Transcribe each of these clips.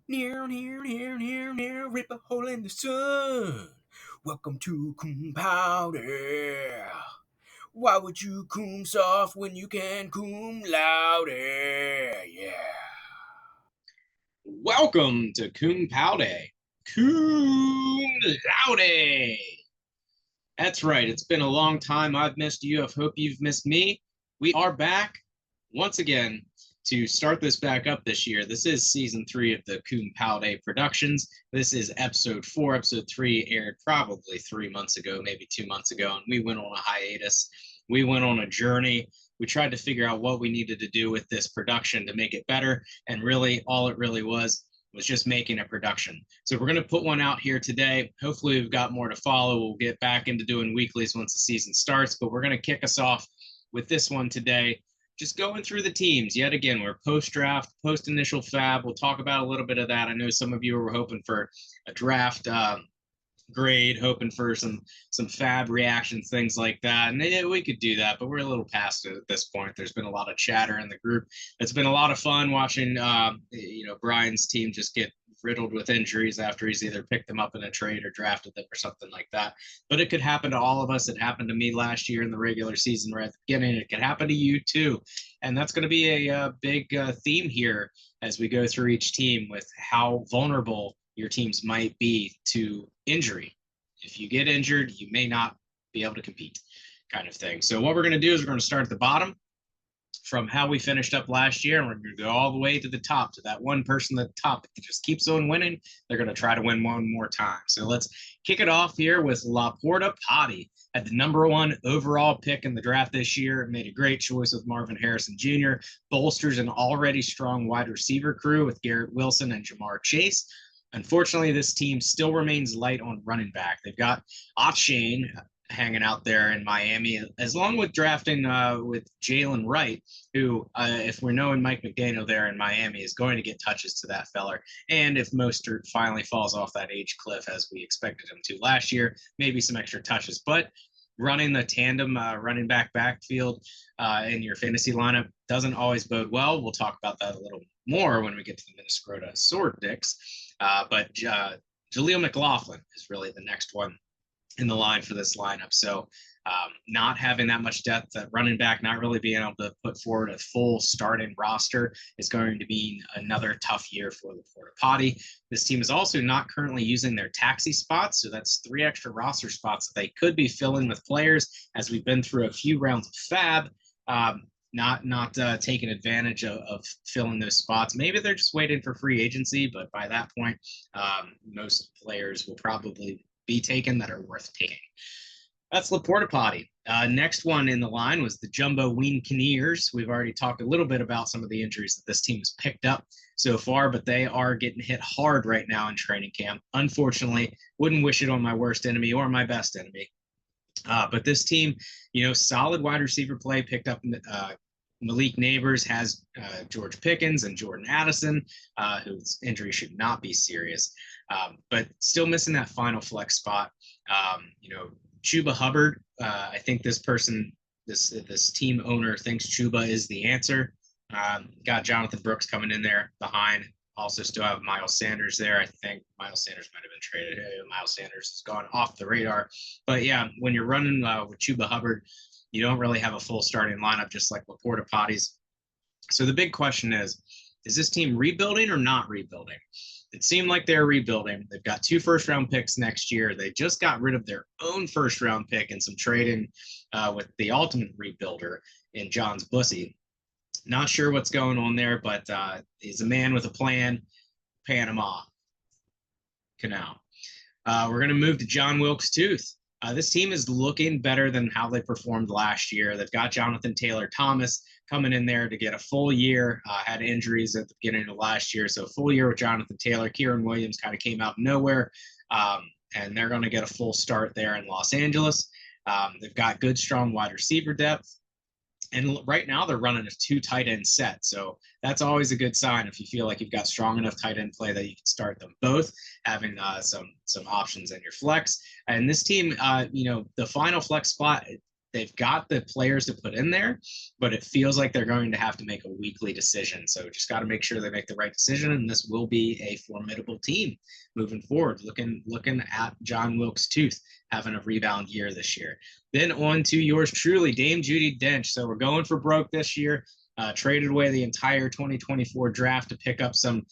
Near, near, near, near, near, rip a hole in the sun. Welcome to Cum Paude. Why would you cum soft when you can cum louder? Yeah. Welcome to Cum Paude. Cum Laude. That's right. It's been a long time. I've missed you. I hope you've missed me. We are back once again to start this back up this year. This is season 3 of the Cum Paude Productions. This is episode 4. Episode 3 aired probably 3 months ago, maybe 2 months ago, and we went on a hiatus. We went on a journey. We tried to figure out what we needed to do with this production to make it better, and really all it really was just making a production. So we're going to put one out here today. Hopefully we've got more to follow. We'll get back into doing weeklies once the season starts, but we're going to kick us off with this one today. Just going through the teams yet again. We're post-draft, post-initial fab. We'll talk about a little bit of that. I know some of you were hoping for a draft grade, hoping for some fab reactions, things like that. And yeah, we could do that, but we're a little past it at this point. There's been a lot of chatter in the group. It's been a lot of fun watching Brian's team just get riddled with injuries after he's either picked them up in a trade or drafted them or something like that. But it could happen to all of us. It happened to me last year in the regular season right at the beginning. It could happen to you too. And that's going to be a big theme here as we go through each team with how vulnerable your teams might be to injury. If you get injured, you may not be able to compete, kind of thing. So what we're going to do is we're going to start at the bottom from how we finished up last year, and we're going to go all the way to the top, to that one person at the top that just keeps on winning. They're going to try to win one more time. So let's kick it off here with Laporta Potty at the #1 overall pick in the draft this year. Made a great choice with Marvin Harrison Jr., bolsters an already strong wide receiver crew with Garrett Wilson and Jamar Chase. Unfortunately, this team still remains light on running back. They've got Shane hanging out there in Miami, as long with drafting with Jalen Wright, who, if we're knowing Mike McDaniel there in Miami, is going to get touches to that feller. And if Mostert finally falls off that age cliff, as we expected him to last year, maybe some extra touches. But running the tandem running backfield in your fantasy lineup doesn't always bode well. We'll talk about that a little more when we get to the Minnesota Sword Dicks. But Jaleel McLaughlin is really the next one in the line for this lineup. So not having that much depth at running back, not really being able to put forward a full starting roster is going to be another tough year for the Porta Potty. This team is also not currently using their taxi spots, so that's 3 extra roster spots that they could be filling with players, as we've been through a few rounds of fab. Not taking advantage of filling those spots. Maybe they're just waiting for free agency, but by that point, most players will probably be taken that are worth taking. That's Laporta Potty. Next one in the line was the Jumbo Ween Kinnears. We've already talked a little bit about some of the injuries that this team has picked up so far, but they are getting hit hard right now in training camp. Unfortunately, wouldn't wish it on my worst enemy or my best enemy. But this team, solid wide receiver play, picked up Malik Neighbors, has George Pickens and Jordan Addison, whose injury should not be serious, but still missing that final flex spot. Chuba Hubbard, I think this team owner thinks Chuba is the answer. Got Jonathan Brooks coming in there behind. Also still have Miles Sanders there. I think Miles Sanders might have been traded. Miles Sanders has gone off the radar. But yeah, when you're running with Chuba Hubbard, you don't really have a full starting lineup, just like Laporta Potties. So the big question is this team rebuilding or not rebuilding? It seemed like they're rebuilding. They've got 2 first-round picks next year. They just got rid of their own first-round pick and some trading with the ultimate rebuilder in John's Bussy. Not sure what's going on there, but he's a man with a plan. Panama Canal. We're going to move to John Wilkes Tooth. This team is looking better than how they performed last year. They've got Jonathan Taylor Thomas coming in there to get a full year. Had injuries at the beginning of last year, so a full year with Jonathan Taylor. Kieran Williams kind of came out of nowhere, and they're going to get a full start there in Los Angeles. They've got good, strong wide receiver depth. And right now they're running a 2 tight end set. So that's always a good sign if you feel like you've got strong enough tight end play that you can start them both, having some options in your flex. And this team, the final flex spot, they've got the players to put in there, but it feels like they're going to have to make a weekly decision. So just got to make sure they make the right decision, and this will be a formidable team moving forward. Looking at John Wilkes Tooth having a rebound year this year. Then on to yours truly, Dame Judi Dench. So we're going for broke this year. Traded away the entire 2024 draft to pick up some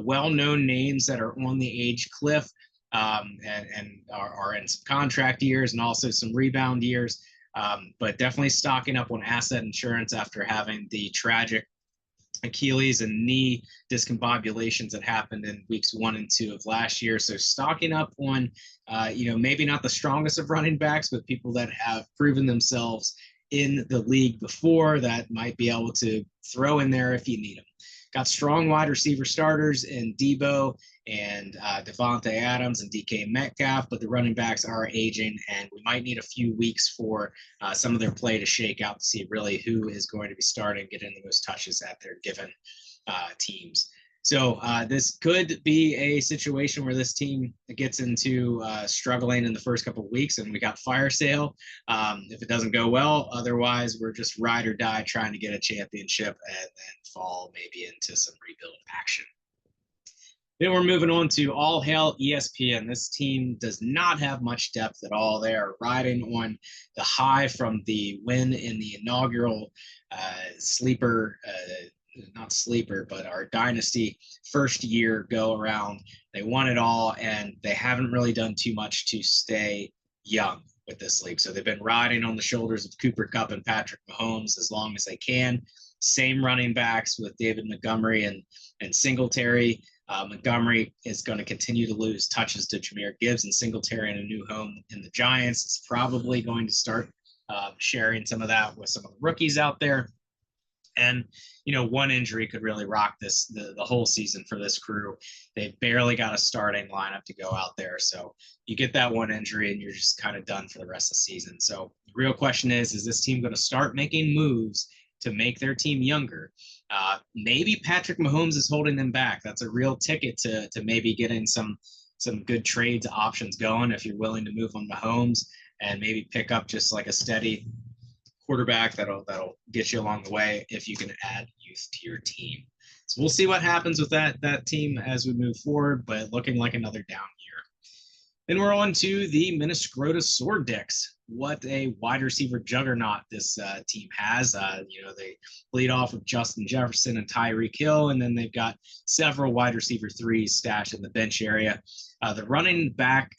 well-known names that are on the age cliff and are in some contract years and also some rebound years. But definitely stocking up on asset insurance after having the tragic Achilles and knee discombobulations that happened in weeks 1 and 2 of last year. So stocking up on, maybe not the strongest of running backs, but people that have proven themselves in the league before that might be able to throw in there if you need them. Got strong wide receiver starters in Debo and Devontae Adams and DK Metcalf, but the running backs are aging, and we might need a few weeks for some of their play to shake out to see really who is going to be starting, getting the most touches at their given teams. So this could be a situation where this team gets into struggling in the first couple of weeks, and we got fire sale if it doesn't go well. Otherwise, we're just ride or die trying to get a championship and then fall maybe into some rebuild action. Then we're moving on to all hail ESPN. This team does not have much depth at all. They are riding on the high from the win in the inaugural not sleeper, but our dynasty first year go around. They won it all, and they haven't really done too much to stay young with this league. So they've been riding on the shoulders of Cooper Kupp and Patrick Mahomes as long as they can. Same running backs with David Montgomery and Singletary. Montgomery is going to continue to lose touches to Jahmyr Gibbs, and Singletary in a new home in the Giants is probably going to start sharing some of that with some of the rookies out there. And, one injury could really rock the whole season for this crew. They barely got a starting lineup to go out there. So you get that one injury and you're just kind of done for the rest of the season. So the real question is this team going to start making moves to make their team younger? Maybe Patrick Mahomes is holding them back. That's a real ticket to maybe getting some good trades options going if you're willing to move on Mahomes and maybe pick up just like a steady quarterback that'll get you along the way if you can add youth to your team. So we'll see what happens with that team as we move forward, but looking like another down year. Then we're on to the Minnesota Sword Dicks. What a wide receiver juggernaut this team has. They lead off with Justin Jefferson and Tyreek Hill, and then they've got several wide receiver threes stashed in the bench area. The running back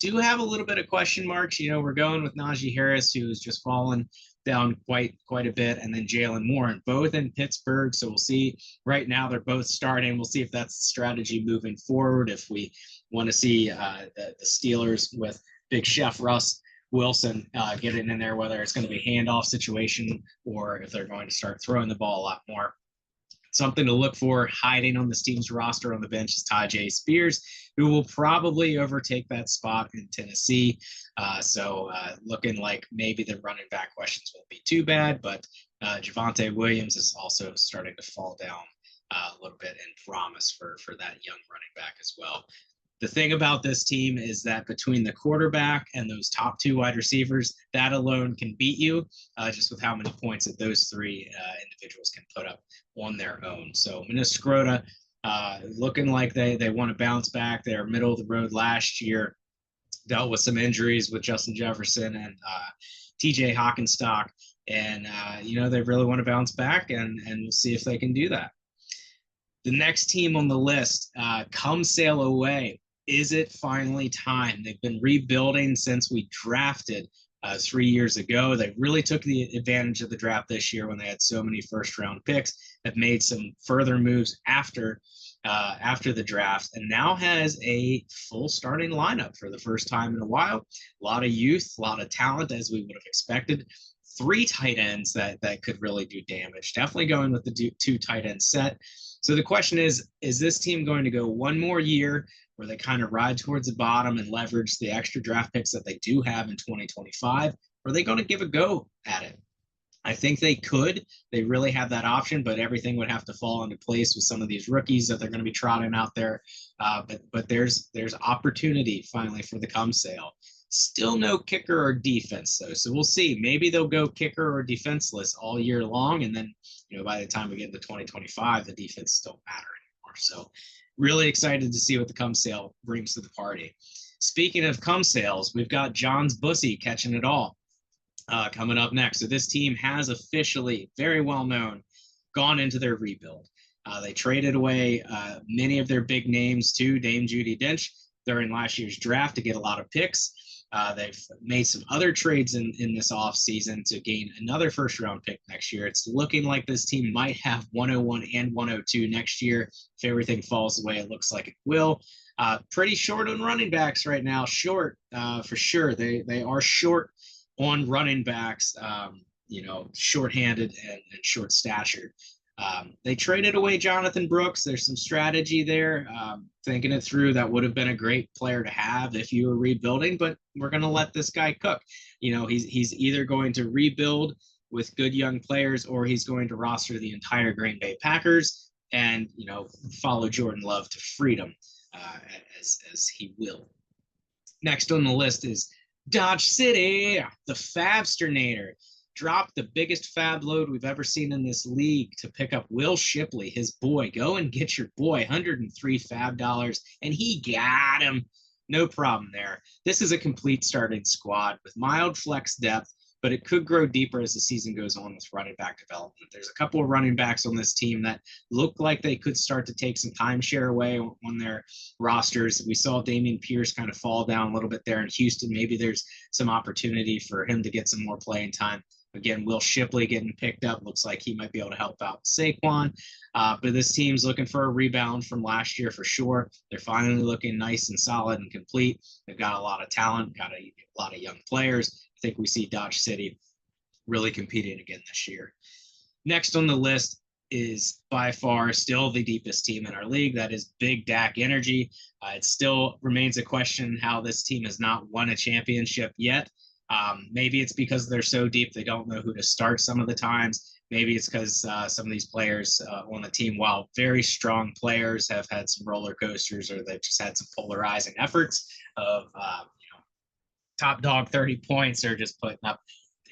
do have a little bit of question marks. We're going with Najee Harris, who's just fallen down quite a bit, and then Jalen Warren, both in Pittsburgh. So we'll see. Right now, they're both starting. We'll see if that's the strategy moving forward. If we want to see the Steelers with Big Chef Russ Wilson getting in there, whether it's going to be a handoff situation or if they're going to start throwing the ball a lot more. Something to look for hiding on this team's roster on the bench is Tyjae Spears, who will probably overtake that spot in Tennessee. So looking like maybe the running back questions won't be too bad, but Javonte Williams is also starting to fall down a little bit in promise for that young running back as well. The thing about this team is that between the quarterback and those top two wide receivers, that alone can beat you just with how many points that those three individuals can put up on their own. So Minnesota looking like they want to bounce back. They're middle of the road last year, dealt with some injuries with Justin Jefferson and TJ Hockenstock. And, they really want to bounce back, and we'll see if they can do that. The next team on the list, come sail away. Is it finally time? They've been rebuilding since we drafted 3 years ago. They really took the advantage of the draft this year when they had so many first-round picks, have made some further moves after the draft, and now has a full starting lineup for the first time in a while. A lot of youth, a lot of talent, as we would have expected. 3 tight ends that could really do damage. Definitely going with the 2 tight end set. So the question is this team going to go one more year where they kind of ride towards the bottom and leverage the extra draft picks that they do have in 2025? Or are they going to give a go at it? I think they could. They really have that option, but everything would have to fall into place with some of these rookies that they're going to be trotting out there. But there's opportunity finally for the come sale. Still no kicker or defense though, so we'll see. Maybe they'll go kicker or defenseless all year long, and then by the time we get into 2025, the defense don't matter anymore. So really excited to see what the Cum sale brings to the party. Speaking of Cum sales, we've got John's Bussy catching it all coming up next. So this team has officially, very well known, gone into their rebuild. They traded away many of their big names to Dame Judi Dench during last year's draft to get a lot of picks. They've made some other trades in this offseason to gain another first round pick next year. It's looking like this team might have 101 and 102 next year if everything falls the way it looks like it will. Pretty short on running backs right now. Short for sure. They are short on running backs, short-handed and short statured. They traded away Jonathan Brooks. There's some strategy there. Thinking it through, that would have been a great player to have if you were rebuilding, but we're going to let this guy cook. He's either going to rebuild with good young players or he's going to roster the entire Green Bay Packers and, follow Jordan Love to freedom as he will. Next on the list is Dodge City, the Fabsternator. Dropped the biggest fab load we've ever seen in this league to pick up Will Shipley, his boy. Go and get your boy, 103 fab dollars, and he got him. No problem there. This is a complete starting squad with mild flex depth, but it could grow deeper as the season goes on with running back development. There's a couple of running backs on this team that look like they could start to take some timeshare away on their rosters. We saw Dameon Pierce kind of fall down a little bit there in Houston. Maybe there's some opportunity for him to get some more playing time. Again, Will Shipley getting picked up. Looks like he might be able to help out Saquon. But this team's looking for a rebound from last year for sure. They're finally looking nice and solid and complete. They've got a lot of talent, got a lot of young players. I think we see Dodge City really competing again this year. Next on the list is by far still the deepest team in our league. That is Big Dak Energy. It still remains a question how this team has not won a championship yet. Maybe it's because they're so deep they don't know who to start some of the times. Maybe it's because some of these players on the team, while very strong players, have had some roller coasters or they've just had some polarizing efforts of top dog 30 points or just putting up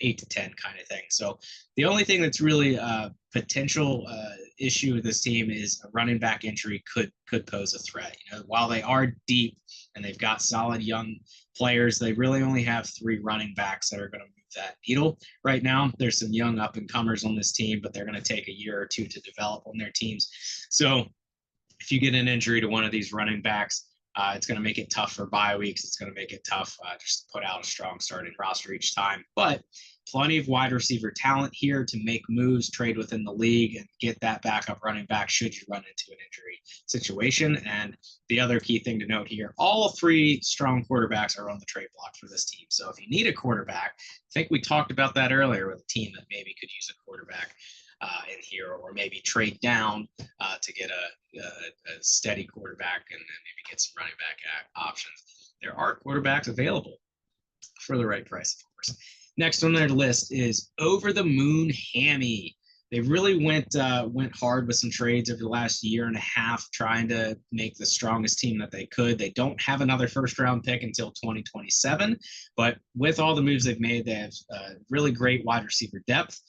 8 to 10 kind of thing. So the only thing that's really a potential issue with this team is a running back injury could pose a threat. While they are deep and they've got solid young players, they really only have 3 running backs that are going to move that needle right now. There's some young up and comers on this team, but they're going to take a year or two to develop on their teams. So if you get an injury to one of these running backs, it's going to make it tough for bye weeks. It's going to make it tough just to put out a strong starting roster each time. But plenty of wide receiver talent here to make moves, trade within the league, and get that backup running back should you run into an injury situation. And the other key thing to note here, all 3 strong quarterbacks are on the trade block for this team. So if you need a quarterback, I think we talked about that earlier with a team that maybe could use a quarterback in here, or maybe trade down to get a steady quarterback and maybe get some running back options. There are quarterbacks available for the right price, of course. Next on their list is Over the Moon Hammy. They really went hard with some trades over the last year and a half, trying to make the strongest team that they could. They don't have another first-round pick until 2027, but with all the moves they've made, they have really great wide receiver depth.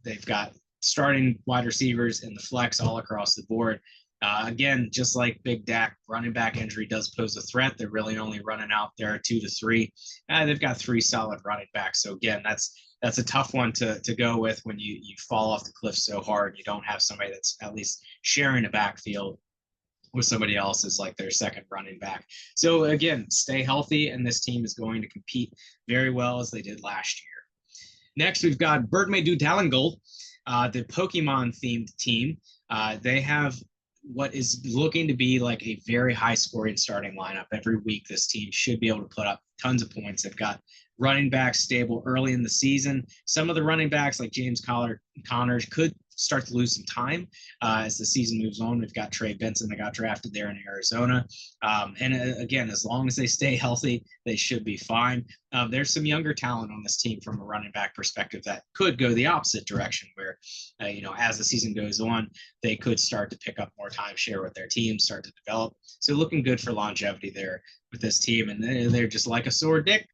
They've got starting wide receivers in the flex all across the board. Again, just like Big Dak, running back injury does pose a threat. They're really only running out there 2 to 3. They've got 3 solid running backs. So again, that's a tough one to go with when you fall off the cliff so hard. You don't have somebody that's at least sharing a backfield with somebody else as like their second running back. So again, stay healthy, and this team is going to compete very well as they did last year. Next, we've got Bergme Dalengold, the Pokemon-themed team. They have what is looking to be like a very high-scoring starting lineup. Every week, this team should be able to put up tons of points. They've got running backs stable early in the season. Some of the running backs, like James Connors, could start to lose some time as the season moves on. We've got Trey Benson that got drafted there in Arizona. Again, as long as they stay healthy, they should be fine. There's some younger talent on this team from a running back perspective that could go the opposite direction where, as the season goes on, they could start to pick up more timeshare with their team, start to develop. So looking good for longevity there with this team. And they're just like a sore dick.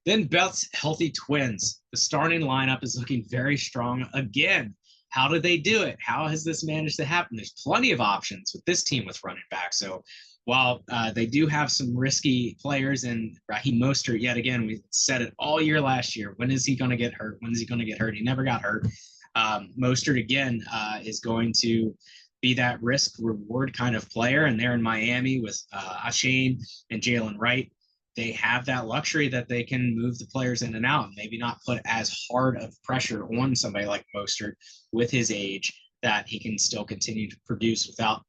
Then Beth's healthy twins. The starting lineup is looking very strong again. How did they do it? How has this managed to happen? There's plenty of options with this team with running back. So while they do have some risky players, and Raheem Mostert, yet again, we said it all year last year. When is he going to get hurt? When is he going to get hurt? He never got hurt. Mostert, again, is going to be that risk reward kind of player. And they're in Miami with Ashane and Jalen Wright. They have that luxury that they can move the players in and out, maybe not put as hard of pressure on somebody like Mostert with his age that he can still continue to produce without,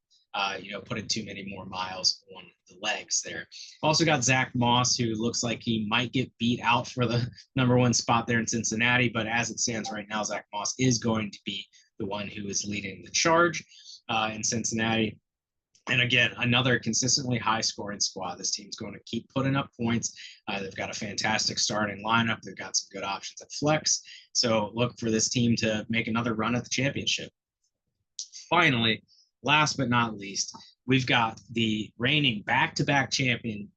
putting too many more miles on the legs there. Also got Zach Moss, who looks like he might get beat out for the number one spot there in Cincinnati, but as it stands right now, Zach Moss is going to be the one who is leading the charge in Cincinnati. And again, another consistently high-scoring squad. This team's going to keep putting up points. They've got a fantastic starting lineup. They've got some good options at flex. So look for this team to make another run at the championship. Finally, last but not least, we've got the reigning back-to-back champion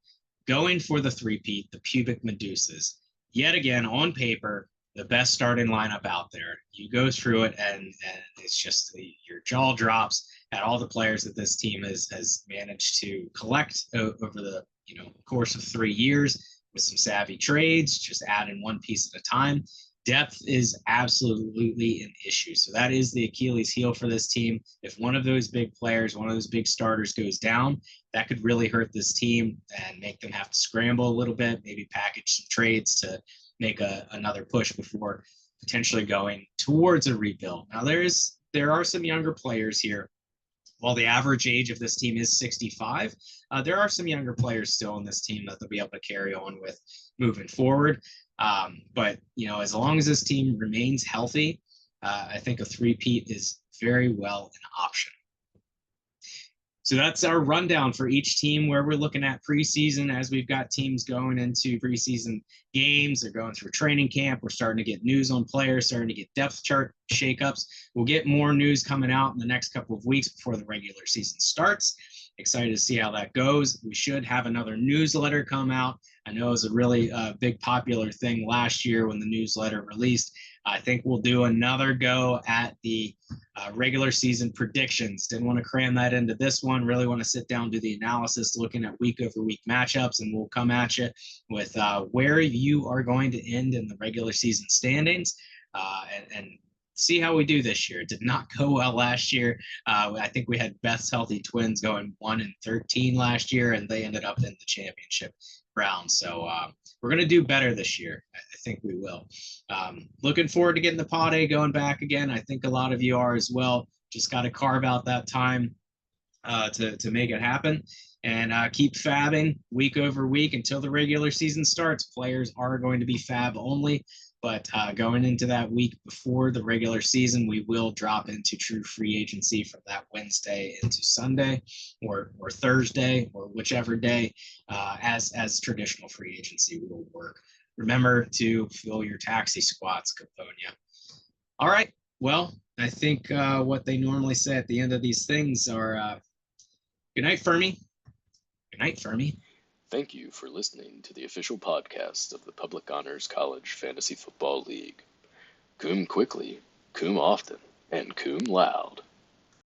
going for the three-peat, the Pubic Medusas. Yet again, on paper, the best starting lineup out there. You go through it, and it's just your jaw drops at all the players that this team has managed to collect over the course of 3 years with some savvy trades, just adding one piece at a time. Depth is absolutely an issue. So that is the Achilles heel for this team. If one of those big players, one of those big starters goes down, that could really hurt this team and make them have to scramble a little bit, maybe package some trades to make another push before potentially going towards a rebuild. Now, there are some younger players here. While the average age of this team is 65, there are some younger players still on this team that they'll be able to carry on with moving forward. But as long as this team remains healthy, I think a three-peat is very well an option. So that's our rundown for each team where we're looking at preseason as we've got teams going into preseason games. They're going through training camp. We're starting to get news on players, starting to get depth chart shakeups. We'll get more news coming out in the next couple of weeks before the regular season starts. Excited to see how that goes. We should have another newsletter come out. I know it was a really big popular thing last year when the newsletter released. I think we'll do another go at the regular season predictions. Didn't want to cram that into this one. Really want to sit down, do the analysis, looking at week over week matchups, and we'll come at you with where you are going to end in the regular season standings and see how we do this year. It did not go well last year. I think we had Beth's healthy twins going 1-13 last year, and they ended up in the championship round. So we're going to do better this year. I think we will. Looking forward to getting the Paude going back again. I think a lot of you are as well. Just got to carve out that time to make it happen and keep fabbing week over week until the regular season starts. Players are going to be fab only. But going into that week before the regular season, we will drop into true free agency from that Wednesday into Sunday or Thursday or whichever day as traditional free agency will work. Remember to fill your taxi squats, Caponia. All right. Well, I think what they normally say at the end of these things are good night, Fermi. Good night, Fermi. Thank you for listening to the official podcast of the Public Honors College Fantasy Football League. Cum quickly, cum often, and cum loud.